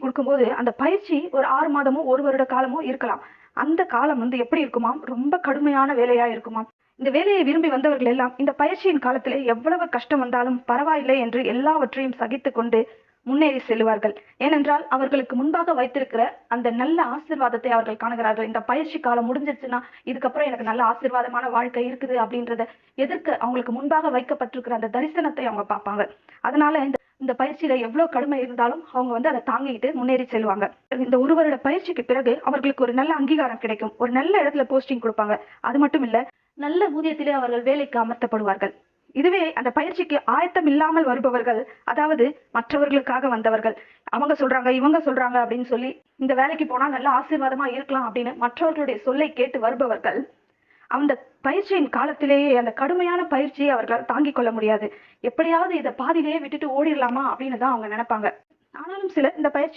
கொடுக்கும்போது அந்த பயிற்சி ஒரு 6 மாதமோ 1 வருட காலமோ இருக்கலாம். அந்த காலம் எப்படி இருக்குமாம், ரொம்ப கடுமையான வேலையா இருக்குமாம். இந்த வேலையை விரும்பி வந்தவர்கள் எல்லாம் இந்த பயிற்சியின் காலத்திலே எவ்வளவு கஷ்டம் வந்தாலும் பரவாயில்லை என்று எல்லாவற்றையும் சகித்துக் கொண்டு முன்னேறி செல்வார்கள். ஏனென்றால் அவர்களுக்கு முன்பாக வைத்திருக்கிற அந்த நல்ல ஆசீர்வாதத்தை அவர்கள் காணுகிறார்கள். இந்த பயிற்சி காலம் முடிஞ்சிருச்சுன்னா இதுக்கப்புறம் எனக்கு நல்ல ஆசீர்வாதமான வாழ்க்கை இருக்குது அப்படின்றத எதிர்க்க அவங்களுக்கு முன்பாக வைக்கப்பட்டிருக்கிற அந்த தரிசனத்தை அவங்க பார்ப்பாங்க. அதனால இந்த இந்த பயிற்சியில எவ்வளவு கடுமை இருந்தாலும் அவங்க அதை தாங்கிட்டு முன்னேறி செல்வாங்க. இந்த 1 வருட பயிற்சிக்கு பிறகு அவர்களுக்கு ஒரு நல்ல அங்கீகாரம் கிடைக்கும். ஒரு நல்ல இடத்துல போஸ்டிங் கொடுப்பாங்க. அது மட்டும் இல்ல, நல்ல ஊதியத்திலே அவர்கள் வேலைக்கு அமர்த்தப்படுவார்கள். இதுவே அந்த பயிற்சிக்கு ஆயத்தம் இல்லாமல் வருபவர்கள், அதாவது மற்றவர்களுக்காக வந்தவர்கள், அவங்க சொல்றாங்க இவங்க சொல்றாங்க அப்படின்னு சொல்லி இந்த வேலைக்கு போனா நல்ல ஆசீர்வாதமா இருக்கலாம் அப்படின்னு மற்றவர்களுடைய சொல்லை கேட்டு வருபவர்கள், அந்த பயிற்சியின் காலத்திலேயே அந்த கடுமையான பயிற்சியை அவர்களால் தாங்கிக் கொள்ள முடியாது. எப்படியாவது இதை பாதியிலேயே விட்டுட்டு ஓடிடலாமா அப்படின்னு தான் அவங்க நினைப்பாங்க. ஆனாலும் சிலர் இந்த பயிற்சி